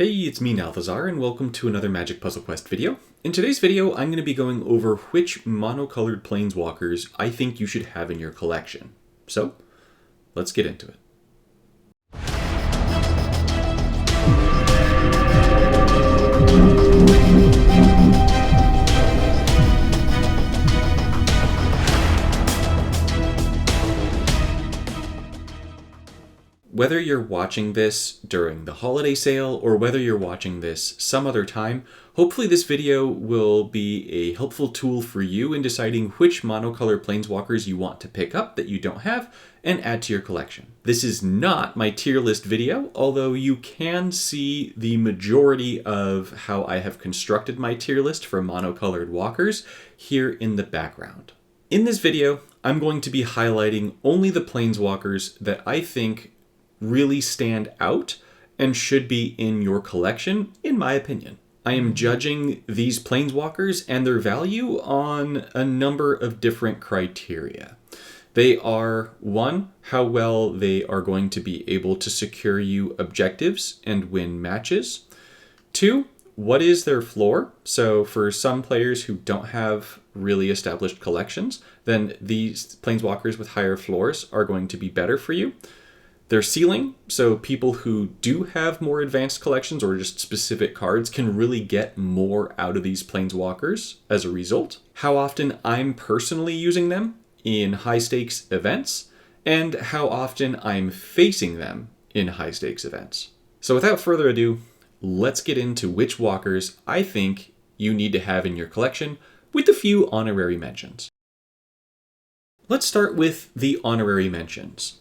Hey, it's me, Nalthazar, and welcome to another Magic Puzzle Quest video. In today's video, I'm going to be going over which monocolored Planeswalkers I think you should have in your collection. So, let's get into it. Whether you're watching this during the holiday sale or whether you're watching this some other time, hopefully this video will be a helpful tool for you in deciding which monocolor Planeswalkers you want to pick up that you don't have and add to your collection. This is not my tier list video, although you can see the majority of how I have constructed my tier list for monocolored walkers here in the background. In this video, I'm going to be highlighting only the Planeswalkers that I think really stand out and should be in your collection, in my opinion. I am judging these Planeswalkers and their value on a number of different criteria. They are, one, how well they are going to be able to secure you objectives and win matches. Two, what is their floor? So for some players who don't have really established collections, then these Planeswalkers with higher floors are going to be better for you. Their ceiling, so people who do have more advanced collections or just specific cards can really get more out of these Planeswalkers as a result. How often I'm personally using them in high-stakes events, and how often I'm facing them in high-stakes events. So without further ado, let's get into which walkers I think you need to have in your collection with a few honorary mentions. Let's start with the honorary mentions.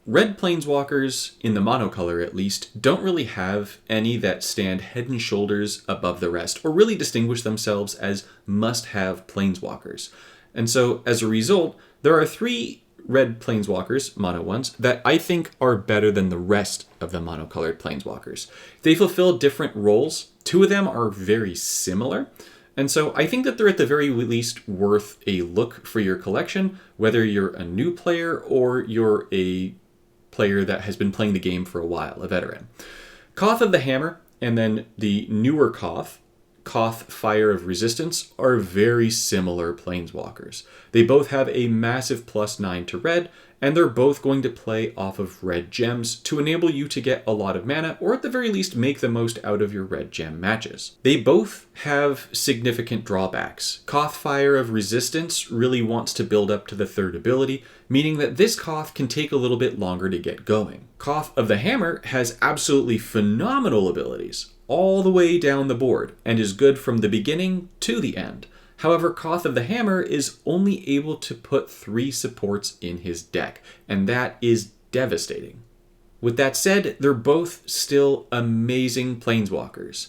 Red Planeswalkers, in the monocolor at least, don't really have any that stand head and shoulders above the rest, or really distinguish themselves as must-have Planeswalkers. And so, as a result, there are three red Planeswalkers, mono ones, that I think are better than the rest of the monocolored Planeswalkers. They fulfill different roles. Two of them are very similar. And so I think that they're at the very least worth a look for your collection, whether you're a new player or you're a player that has been playing the game for a while, a veteran. Koth of the Hammer and then the newer Koth, Fire of Resistance, are very similar Planeswalkers. They both have a massive +9 to red, and they're both going to play off of red gems to enable you to get a lot of mana, or at the very least make the most out of your red gem matches. They both have significant drawbacks. Koth Fire of Resistance really wants to build up to the third ability, meaning that this Koth can take a little bit longer to get going. Koth of the Hammer has absolutely phenomenal abilities all the way down the board, and is good from the beginning to the end. However, Koth of the Hammer is only able to put 3 supports in his deck, and that is devastating. With that said, they're both still amazing Planeswalkers.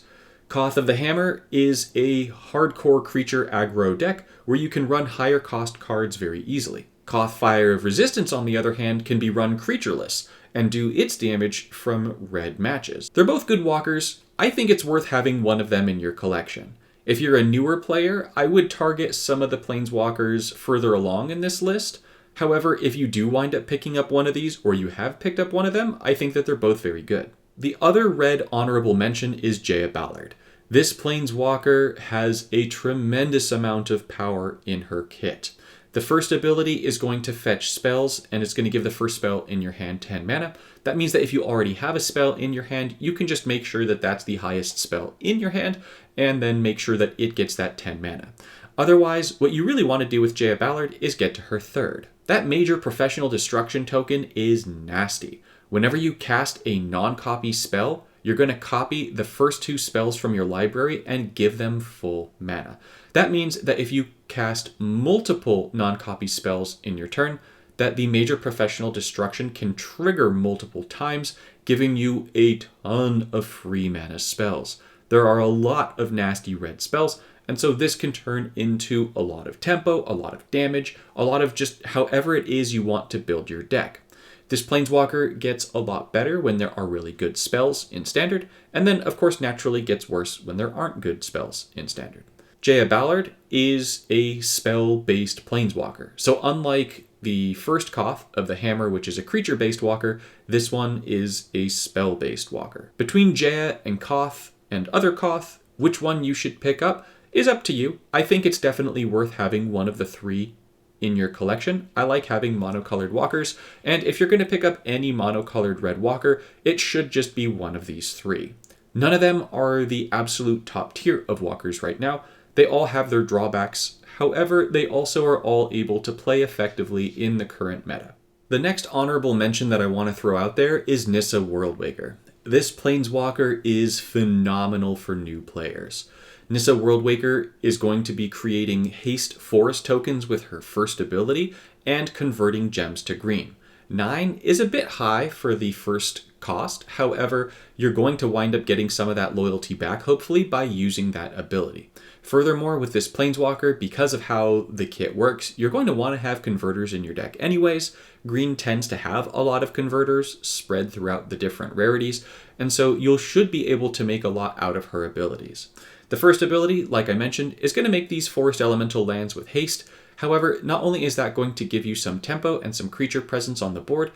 Koth of the Hammer is a hardcore creature aggro deck where you can run higher cost cards very easily. Koth Fire of Resistance, on the other hand, can be run creatureless and do its damage from red matches. They're both good walkers. I think it's worth having one of them in your collection. If you're a newer player, I would target some of the Planeswalkers further along in this list. However, if you do wind up picking up one of these, or you have picked up one of them, I think that they're both very good. The other red honorable mention is Jaya Ballard. This Planeswalker has a tremendous amount of power in her kit. The first ability is going to fetch spells, and it's going to give the first spell in your hand 10 mana. That means that if you already have a spell in your hand, you can just make sure that that's the highest spell in your hand, and then make sure that it gets that 10 mana. Otherwise, what you really want to do with Jaya Ballard is get to her third. That major professional destruction token is nasty. Whenever you cast a non-copy spell, you're going to copy the first 2 spells from your library and give them full mana. That means that if you cast multiple non-copy spells in your turn, that the major professional destruction can trigger multiple times, giving you a ton of free mana spells. There are a lot of nasty red spells, and so this can turn into a lot of tempo, a lot of damage, a lot of just however it is you want to build your deck. This Planeswalker gets a lot better when there are really good spells in Standard, and then of course naturally gets worse when there aren't good spells in Standard. Jaya Ballard is a spell-based Planeswalker, so unlike the first Koth of the Hammer, which is a creature-based walker. This one is a spell-based walker. Between Jaya and Koth and other Koth, which one you should pick up is up to you. I think it's definitely worth having one of the three in your collection. I like having monocolored walkers, and if you're going to pick up any monocolored red walker, it should just be one of these three. None of them are the absolute top tier of walkers right now. They all have their drawbacks. However, they also are all able to play effectively in the current meta. The next honorable mention that I want to throw out there is Nissa Worldwaker. This Planeswalker is phenomenal for new players. Nissa Worldwaker is going to be creating haste forest tokens with her first ability and converting gems to green. 9 is a bit high for the first cost. However, you're going to wind up getting some of that loyalty back, hopefully, by using that ability. Furthermore, with this Planeswalker, because of how the kit works, you're going to want to have converters in your deck anyways. Green tends to have a lot of converters spread throughout the different rarities, and so you should be able to make a lot out of her abilities. The first ability, like I mentioned, is going to make these forest elemental lands with haste. However, not only is that going to give you some tempo and some creature presence on the board,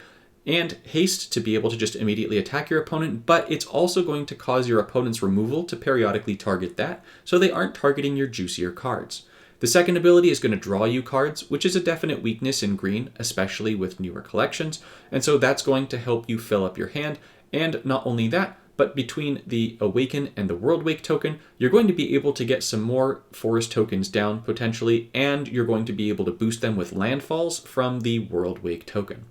and haste to be able to just immediately attack your opponent, but it's also going to cause your opponent's removal to periodically target that, so they aren't targeting your juicier cards. The second ability is going to draw you cards, which is a definite weakness in green, especially with newer collections, and so that's going to help you fill up your hand, and not only that, but between the Awaken and the Worldwake token, you're going to be able to get some more forest tokens down, potentially, and you're going to be able to boost them with landfalls from the Worldwake token.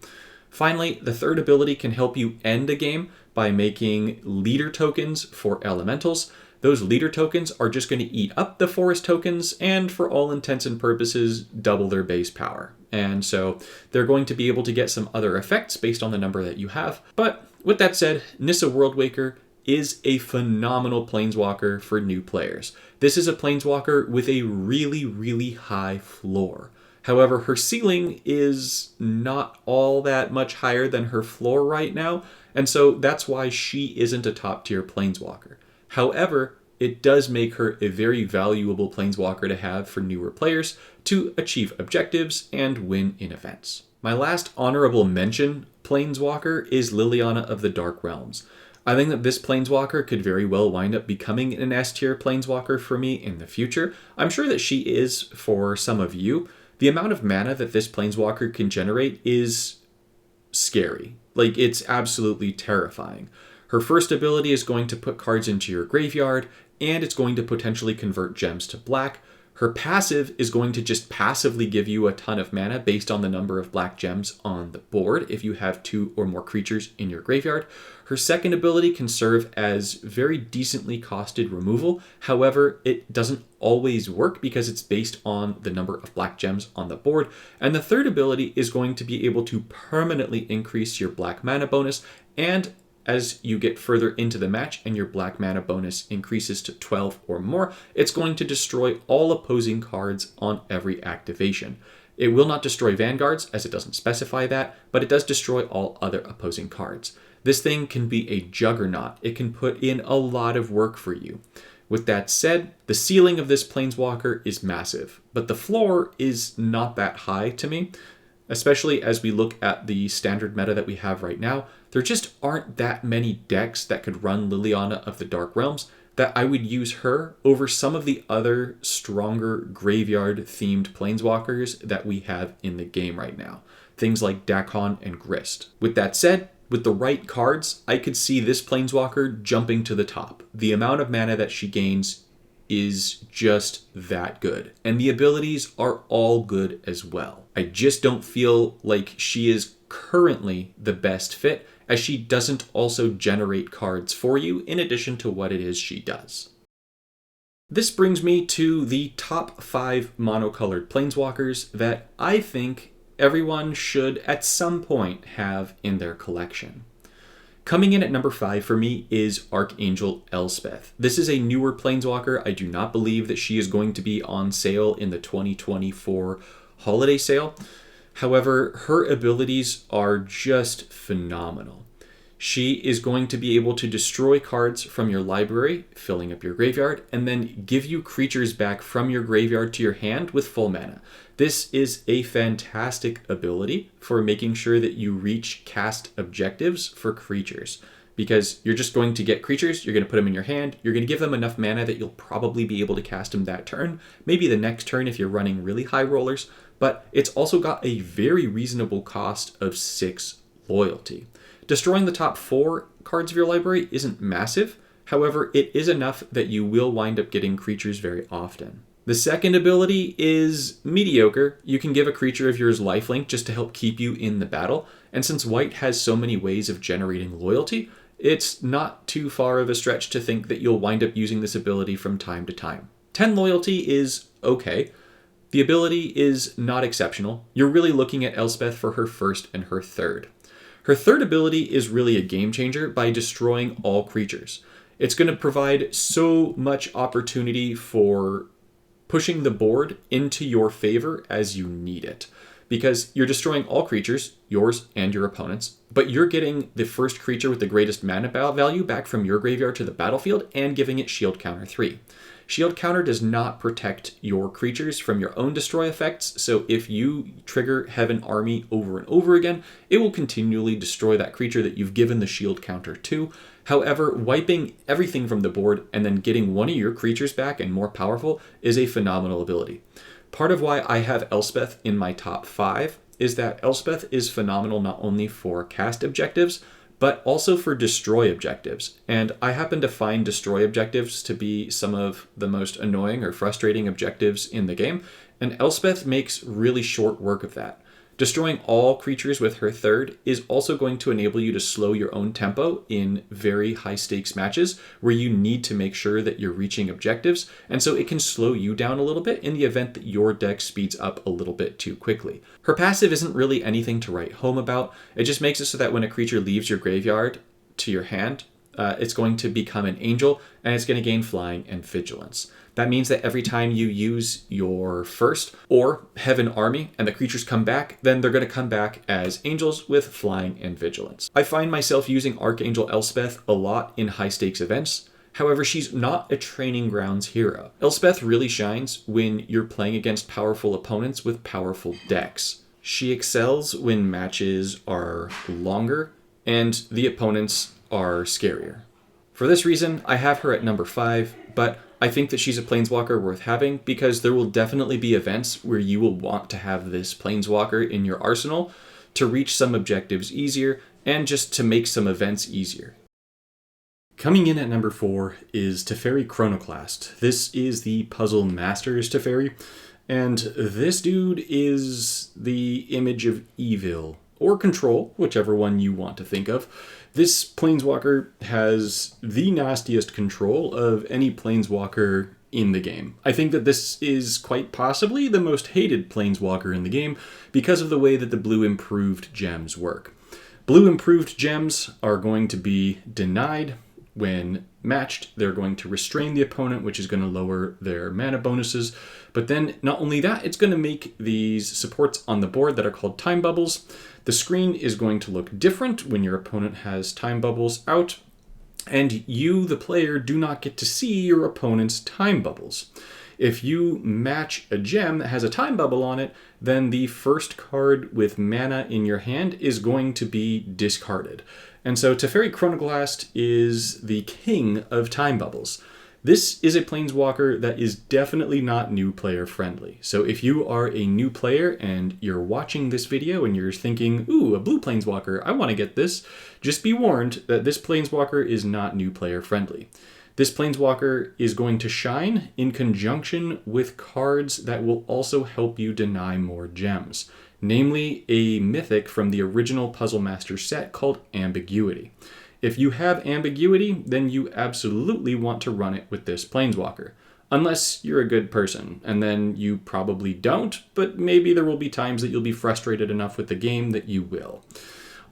Finally, the third ability can help you end a game by making leader tokens for elementals. Those leader tokens are just going to eat up the forest tokens and, for all intents and purposes, double their base power. And so they're going to be able to get some other effects based on the number that you have. But with that said, Nissa Worldwaker is a phenomenal Planeswalker for new players. This is a Planeswalker with a really, really high floor. However, her ceiling is not all that much higher than her floor right now, and so that's why she isn't a top-tier Planeswalker. However, it does make her a very valuable Planeswalker to have for newer players to achieve objectives and win in events. My last honorable mention Planeswalker is Liliana of the Dark Realms. I think that this Planeswalker could very well wind up becoming an S-tier Planeswalker for me in the future. I'm sure that she is for some of you. The amount of mana that this Planeswalker can generate is scary. Like, it's absolutely terrifying. Her first ability is going to put cards into your graveyard, and it's going to potentially convert gems to black. Her passive is going to just passively give you a ton of mana based on the number of black gems on the board if you have 2 or more creatures in your graveyard. Her second ability can serve as very decently costed removal. However, it doesn't always work because it's based on the number of black gems on the board. And the third ability is going to be able to permanently increase your black mana bonus, and as you get further into the match and your black mana bonus increases to 12 or more, it's going to destroy all opposing cards on every activation. It will not destroy vanguards, as it doesn't specify that, but it does destroy all other opposing cards. This thing can be a juggernaut. It can put in a lot of work for you. With that said, the ceiling of this Planeswalker is massive, but the floor is not that high to me. Especially as we look at the standard meta that we have right now, there just aren't that many decks that could run Liliana of the Dark Realms that I would use her over some of the other stronger graveyard-themed Planeswalkers that we have in the game right now. Things like Dakon and Grist. With that said, with the right cards, I could see this Planeswalker jumping to the top. The amount of mana that she gains is just that good. And the abilities are all good as well. I just don't feel like she is currently the best fit, as she doesn't also generate cards for you in addition to what it is she does. This brings me to the top 5 monocolored Planeswalkers that I think everyone should at some point have in their collection. Coming in at number 5 for me is Archangel Elspeth. This is a newer Planeswalker. I do not believe that she is going to be on sale in the 2024 holiday sale. However, her abilities are just phenomenal. She is going to be able to destroy cards from your library, filling up your graveyard, and then give you creatures back from your graveyard to your hand with full mana. This is a fantastic ability for making sure that you reach cast objectives for creatures, because you're just going to get creatures, you're going to put them in your hand, you're going to give them enough mana that you'll probably be able to cast them that turn, maybe the next turn if you're running really high rollers, but it's also got a very reasonable cost of 6 loyalty. Destroying the top 4 cards of your library isn't massive, however, it is enough that you will wind up getting creatures very often. The second ability is mediocre. You can give a creature of yours lifelink just to help keep you in the battle, and since white has so many ways of generating loyalty, it's not too far of a stretch to think that you'll wind up using this ability from time to time. 10 loyalty is okay. The ability is not exceptional. You're really looking at Elspeth for her first and her third. Her third ability is really a game changer by destroying all creatures. It's going to provide so much opportunity for pushing the board into your favor as you need it, because you're destroying all creatures, yours and your opponent's, but you're getting the first creature with the greatest mana value back from your graveyard to the battlefield and giving it shield counter 3. Shield counter does not protect your creatures from your own destroy effects, so if you trigger Heaven Army over and over again, it will continually destroy that creature that you've given the shield counter to. However, wiping everything from the board and then getting one of your creatures back and more powerful is a phenomenal ability. Part of why I have Elspeth in my top 5 is that Elspeth is phenomenal not only for cast objectives, but also for destroy objectives. And I happen to find destroy objectives to be some of the most annoying or frustrating objectives in the game, and Elspeth makes really short work of that. Destroying all creatures with her third is also going to enable you to slow your own tempo in very high stakes matches where you need to make sure that you're reaching objectives, and so it can slow you down a little bit in the event that your deck speeds up a little bit too quickly. Her passive isn't really anything to write home about. It just makes it so that when a creature leaves your graveyard to your hand, it's going to become an angel, and it's going to gain flying and vigilance. That means that every time you use your first or Heaven Army and the creatures come back, then they're going to come back as angels with flying and vigilance. I find myself using Archangel Elspeth a lot in high stakes events. However, she's not a training grounds hero. Elspeth really shines when you're playing against powerful opponents with powerful decks. She excels when matches are longer and the opponents are scarier. For this reason, I have her at number 5, but I think that she's a Planeswalker worth having because there will definitely be events where you will want to have this Planeswalker in your arsenal to reach some objectives easier and just to make some events easier. Coming in at number 4 is Teferi Chronoclast. This is the Puzzle Masters Teferi, and this dude is the image of evil, or control, whichever one you want to think of. This Planeswalker has the nastiest control of any Planeswalker in the game. I think that this is quite possibly the most hated Planeswalker in the game because of the way that the blue improved gems work. Blue improved gems are going to be denied when matched. They're going to restrain the opponent, which is going to lower their mana bonuses. But then not only that, it's going to make these supports on the board that are called time bubbles. The screen is going to look different when your opponent has time bubbles out, and you, the player, do not get to see your opponent's time bubbles. If you match a gem that has a time bubble on it, then the first card with mana in your hand is going to be discarded. And so Teferi Chronoclast is the king of time bubbles. This is a Planeswalker that is definitely not new player friendly. So if you are a new player and you're watching this video and you're thinking, ooh, a blue Planeswalker, I want to get this, just be warned that this Planeswalker is not new player friendly. This Planeswalker is going to shine in conjunction with cards that will also help you deny more gems, namely a mythic from the original Puzzle Master set called Ambiguity. If you have Ambiguity, then you absolutely want to run it with this Planeswalker. Unless you're a good person, and then you probably don't, but maybe there will be times that you'll be frustrated enough with the game that you will.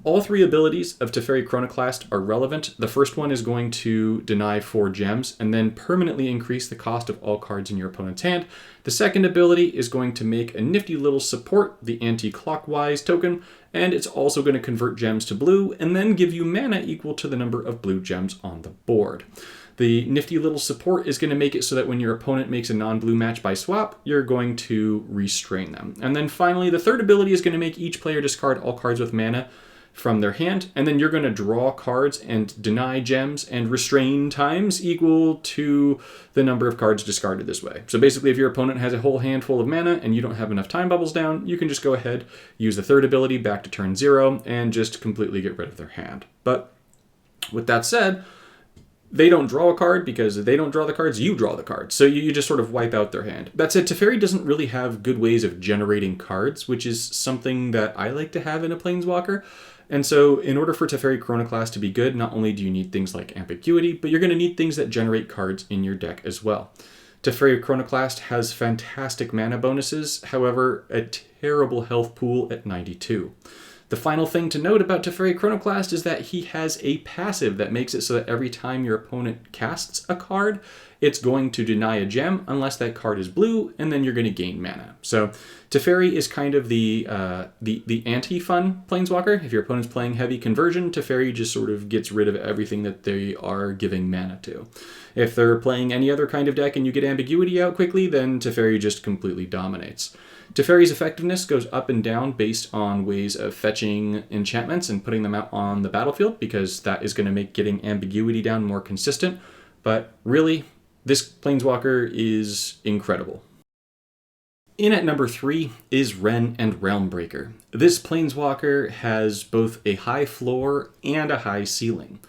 All three abilities of Teferi Chronoclast are relevant. The first one is going to deny 4 gems and then permanently increase the cost of all cards in your opponent's hand. The second ability is going to make a nifty little support, the anti-clockwise token, and it's also going to convert gems to blue and then give you mana equal to the number of blue gems on the board. The nifty little support is going to make it so that when your opponent makes a non-blue match by swap, you're going to restrain them. And then finally, the third ability is going to make each player discard all cards with mana from their hand, and then you're going to draw cards and deny gems and restrain times equal to the number of cards discarded this way. So basically, if your opponent has a whole handful of mana and you don't have enough time bubbles down, you can just go ahead, use the third ability back to turn 0, and just completely get rid of their hand. But with that said, they don't draw a card because they don't draw the cards, you draw the cards. So you just sort of wipe out their hand. That said, Teferi doesn't really have good ways of generating cards, which is something that I like to have in a Planeswalker. And so in order for Teferi Chronoclast to be good, not only do you need things like ambiguity, but you're going to need things that generate cards in your deck as well. Teferi Chronoclast has fantastic mana bonuses, however, a terrible health pool at 92. The final thing to note about Teferi Chronoclast is that he has a passive that makes it so that every time your opponent casts a card, it's going to deny a gem unless that card is blue, and then you're going to gain mana. So Teferi is kind of the anti-fun Planeswalker. If your opponent's playing heavy conversion, Teferi just sort of gets rid of everything that they are giving mana to. If they're playing any other kind of deck and you get ambiguity out quickly, then Teferi just completely dominates. Teferi's effectiveness goes up and down based on ways of fetching enchantments and putting them out on the battlefield, because that is going to make getting ambiguity down more consistent. But really, this Planeswalker is incredible. In at number 3 is Wrenn and Realmbreaker. This Planeswalker has both a high floor and a high ceiling.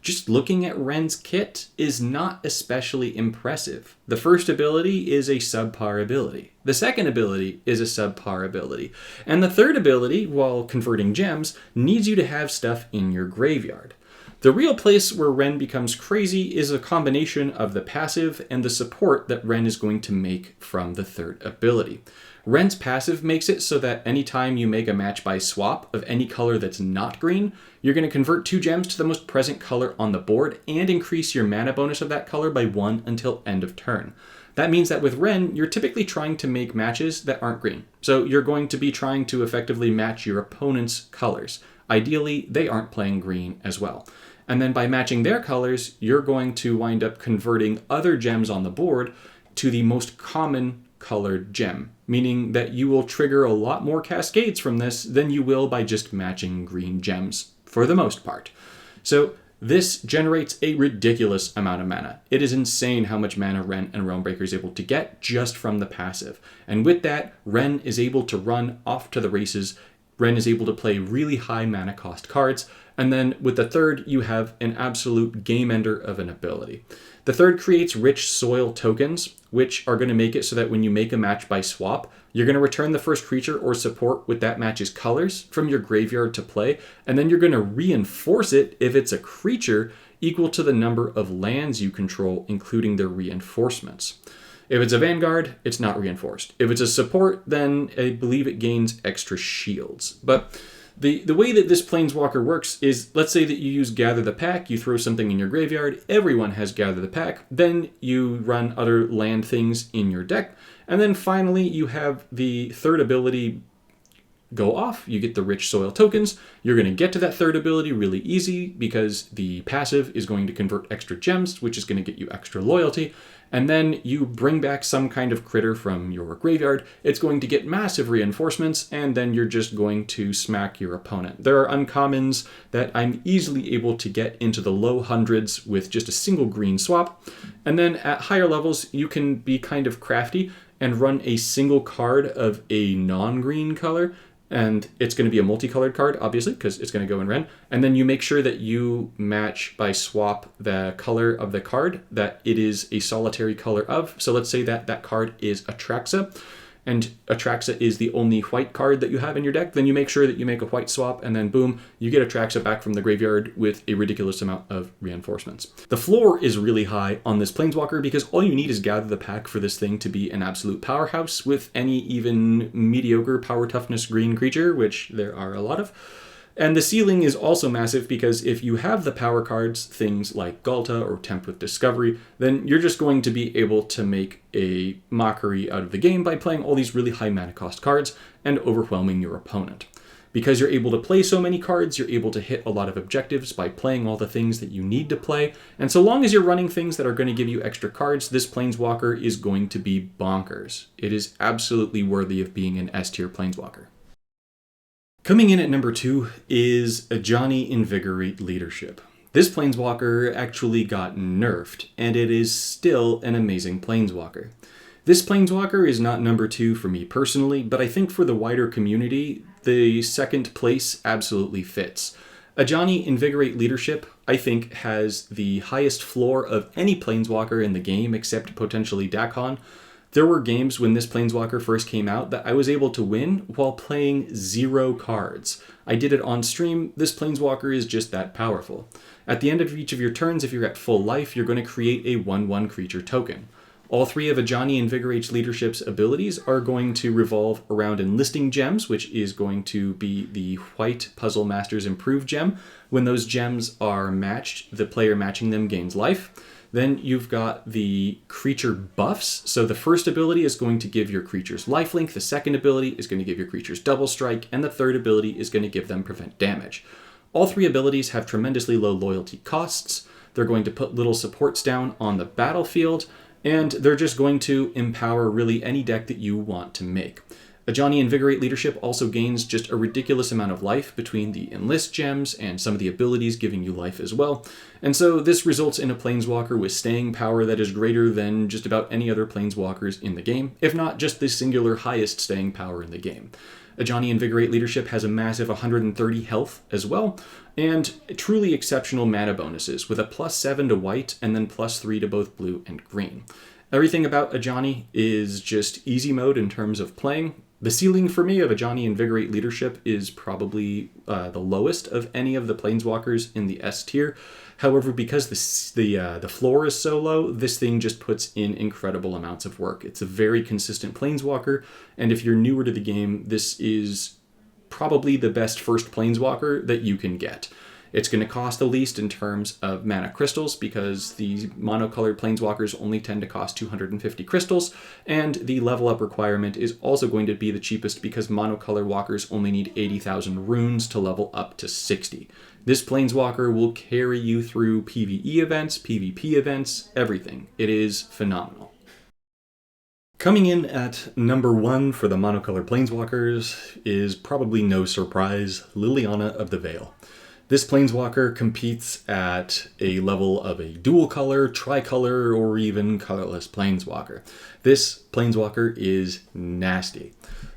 Just looking at Wrenn's kit is not especially impressive. The first ability is a subpar ability. The second ability is a subpar ability. And the third ability, while converting gems, needs you to have stuff in your graveyard. The real place where Wrenn becomes crazy is a combination of the passive and the support that Wrenn is going to make from the third ability. Wrenn's passive makes it so that anytime you make a match by swap of any color that's not green, you're going to convert 2 gems to the most present color on the board and increase your mana bonus of that color by 1 until end of turn. That means that with Wrenn, you're typically trying to make matches that aren't green. So you're going to be trying to effectively match your opponent's colors. Ideally, they aren't playing green as well. And then by matching their colors, you're going to wind up converting other gems on the board to the most common colored gem, meaning that you will trigger a lot more cascades from this than you will by just matching green gems, for the most part. So this generates a ridiculous amount of mana. It is insane how much mana Wrenn and Realmbreaker is able to get just from the passive. And with that, Wrenn is able to run off to the races. Wrenn is able to play really high mana cost cards. And then with the third, you have an absolute game ender of an ability. The third creates rich soil tokens, which are going to make it so that when you make a match by swap, you're going to return the first creature or support with that match's colors from your graveyard to play, and then you're going to reinforce it if it's a creature equal to the number of lands you control, including their reinforcements. If it's a Vanguard, it's not reinforced. If it's a support, then I believe it gains extra shields. But the way that this Planeswalker works is, let's say that you use Gather the Pack, you throw something in your graveyard, everyone has Gather the Pack, then you run other land things in your deck, and then finally you have the third ability go off, you get the rich soil tokens, you're going to get to that third ability really easy because the passive is going to convert extra gems, which is going to get you extra loyalty, and then you bring back some kind of critter from your graveyard, it's going to get massive reinforcements, and then you're just going to smack your opponent. There are uncommons that I'm easily able to get into the low hundreds with just a single green swap, and then at higher levels you can be kind of crafty and run a single card of a non-green color, and it's going to be a multicolored card, obviously, because it's going to go in Wrenn. And then you make sure that you match by swap the color of the card that it is a solitary color of. So let's say that that card is Atraxa, and Atraxa is the only white card that you have in your deck. Then you make sure that you make a white swap, and then boom, you get Atraxa back from the graveyard with a ridiculous amount of reinforcements. The floor is really high on this Planeswalker because all you need is Gather the Pack for this thing to be an absolute powerhouse with any even mediocre power toughness green creature, which there are a lot of. And the ceiling is also massive because if you have the power cards, things like Galta or Tempt with Discovery, then you're just going to be able to make a mockery out of the game by playing all these really high mana cost cards and overwhelming your opponent. Because you're able to play so many cards, you're able to hit a lot of objectives by playing all the things that you need to play, and so long as you're running things that are going to give you extra cards, this Planeswalker is going to be bonkers. It is absolutely worthy of being an S-tier Planeswalker. Coming in at number 2 is Ajani Invigorate Leadership. This Planeswalker actually got nerfed, and it is still an amazing Planeswalker. This Planeswalker is not number 2 for me personally, but I think for the wider community, the second place absolutely fits. Ajani Invigorate Leadership, I think, has the highest floor of any Planeswalker in the game except potentially Dakon. There were games when this Planeswalker first came out that I was able to win while playing 0 cards. I did it on stream. This Planeswalker is just that powerful. At the end of each of your turns, if you're at full life, you're going to create a 1/1 creature token. All 3 of Ajani Invigorate's Leadership's abilities are going to revolve around enlisting gems, which is going to be the White Puzzle Master's Improved gem. When those gems are matched, the player matching them gains life. Then you've got the creature buffs. So the first ability is going to give your creatures lifelink, the second ability is going to give your creatures double strike, and the third ability is going to give them prevent damage. All 3 abilities have tremendously low loyalty costs. They're going to put little supports down on the battlefield, and they're just going to empower really any deck that you want to make. Ajani Invigorate Leadership also gains just a ridiculous amount of life between the Enlist gems and some of the abilities giving you life as well. And so this results in a Planeswalker with staying power that is greater than just about any other Planeswalkers in the game, if not just the singular highest staying power in the game. Ajani Invigorate Leadership has a massive 130 health as well, and truly exceptional mana bonuses with a +7 to white and then +3 to both blue and green. Everything about Ajani is just easy mode in terms of playing. The ceiling for me of Ajani Invigorate Leadership is probably the lowest of any of the Planeswalkers in the S tier. However, because the floor is so low, this thing just puts in incredible amounts of work. It's a very consistent Planeswalker, and if you're newer to the game, this is probably the best first Planeswalker that you can get. It's going to cost the least in terms of mana crystals because the monocolored Planeswalkers only tend to cost 250 crystals, and the level up requirement is also going to be the cheapest because monocolor walkers only need 80,000 runes to level up to 60. This Planeswalker will carry you through PvE events, PvP events, everything. It is phenomenal. Coming in at number 1 for the monocolor Planeswalkers is probably no surprise, Liliana of the Veil. This Planeswalker competes at a level of a dual color, tricolor, or even colorless Planeswalker. This Planeswalker is nasty.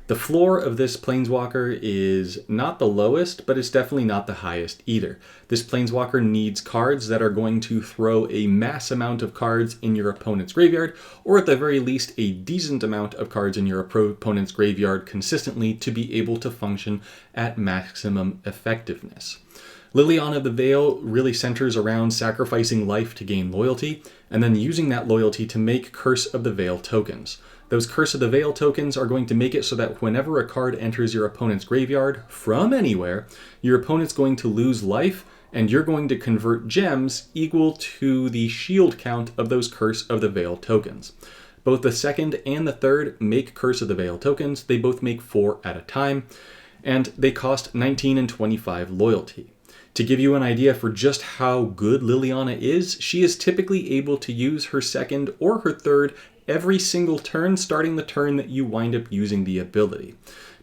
The floor of this Planeswalker is not the lowest, but it's definitely not the highest either. This Planeswalker needs cards that are going to throw a mass amount of cards in your opponent's graveyard, or at the very least a decent amount of cards in your opponent's graveyard consistently to be able to function at maximum effectiveness. Liliana of the Veil really centers around sacrificing life to gain loyalty, and then using that loyalty to make Curse of the Veil tokens. Those Curse of the Veil tokens are going to make it so that whenever a card enters your opponent's graveyard from anywhere, your opponent's going to lose life, and you're going to convert gems equal to the shield count of those Curse of the Veil tokens. Both the second and the third make Curse of the Veil tokens. They both make 4 at a time, and they cost 19 and 25 loyalty. To give you an idea for just how good Liliana is, she is typically able to use her second or her third every single turn, starting the turn that you wind up using the ability.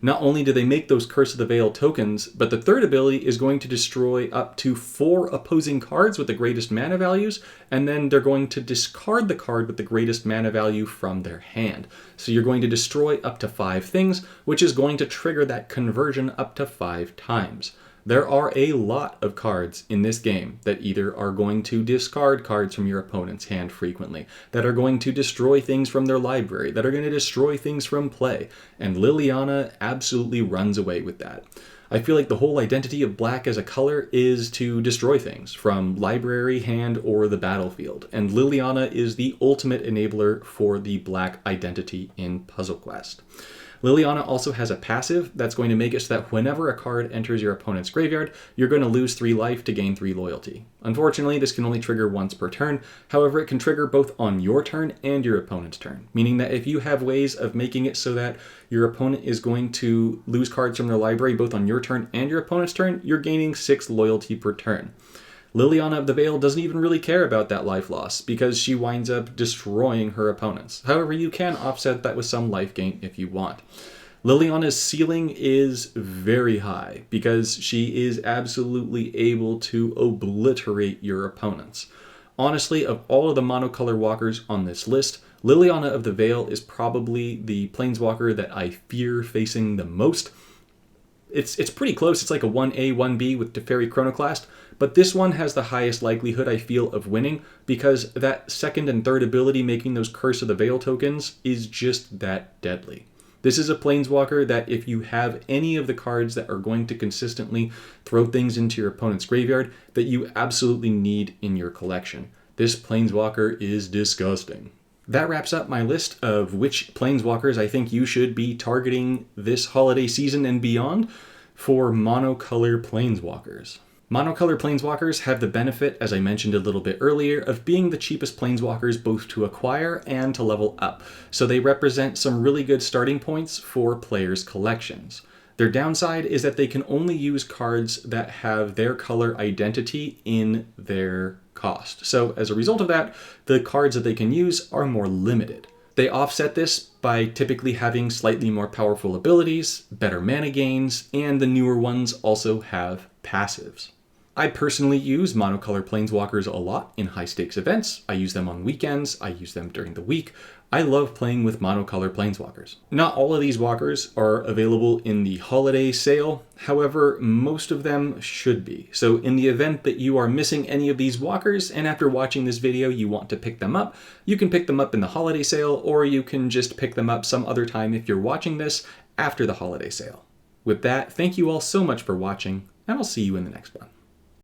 Not only do they make those Curse of the Veil tokens, but the third ability is going to destroy up to 4 opposing cards with the greatest mana values, and then they're going to discard the card with the greatest mana value from their hand. So you're going to destroy up to 5 things, which is going to trigger that conversion up to 5 times. There are a lot of cards in this game that either are going to discard cards from your opponent's hand frequently, that are going to destroy things from their library, that are going to destroy things from play, and Liliana absolutely runs away with that. I feel like the whole identity of black as a color is to destroy things from library, hand, or the battlefield, and Liliana is the ultimate enabler for the black identity in Puzzle Quest. Liliana also has a passive that's going to make it so that whenever a card enters your opponent's graveyard, you're going to lose 3 life to gain 3 loyalty. Unfortunately, this can only trigger once per turn. However, it can trigger both on your turn and your opponent's turn, meaning that if you have ways of making it so that your opponent is going to lose cards from their library both on your turn and your opponent's turn, you're gaining 6 loyalty per turn. Liliana of the Veil doesn't even really care about that life loss because she winds up destroying her opponents. However, you can offset that with some life gain if you want. Liliana's ceiling is very high because she is absolutely able to obliterate your opponents. Honestly, of all of the monocolor walkers on this list, Liliana of the Veil is probably the planeswalker that I fear facing the most. It's pretty close. It's like a 1A, 1B with Teferi Chronoclast, but this one has the highest likelihood, I feel, of winning because that second and third ability making those Curse of the Veil tokens is just that deadly. This is a planeswalker that if you have any of the cards that are going to consistently throw things into your opponent's graveyard, that you absolutely need in your collection. This planeswalker is disgusting. That wraps up my list of which planeswalkers I think you should be targeting this holiday season and beyond for monocolor planeswalkers. Monocolor planeswalkers have the benefit, as I mentioned a little bit earlier, of being the cheapest planeswalkers both to acquire and to level up, so they represent some really good starting points for players' collections. Their downside is that they can only use cards that have their color identity in their cost. So as a result of that, the cards that they can use are more limited. They offset this by typically having slightly more powerful abilities, better mana gains, and the newer ones also have passives. I personally use monocolor planeswalkers a lot in high-stakes events. I use them on weekends. I use them during the week. I love playing with monocolor planeswalkers. Not all of these walkers are available in the holiday sale. However, most of them should be. So in the event that you are missing any of these walkers and after watching this video you want to pick them up, you can pick them up in the holiday sale, or you can just pick them up some other time if you're watching this after the holiday sale. With that, thank you all so much for watching, and I'll see you in the next one.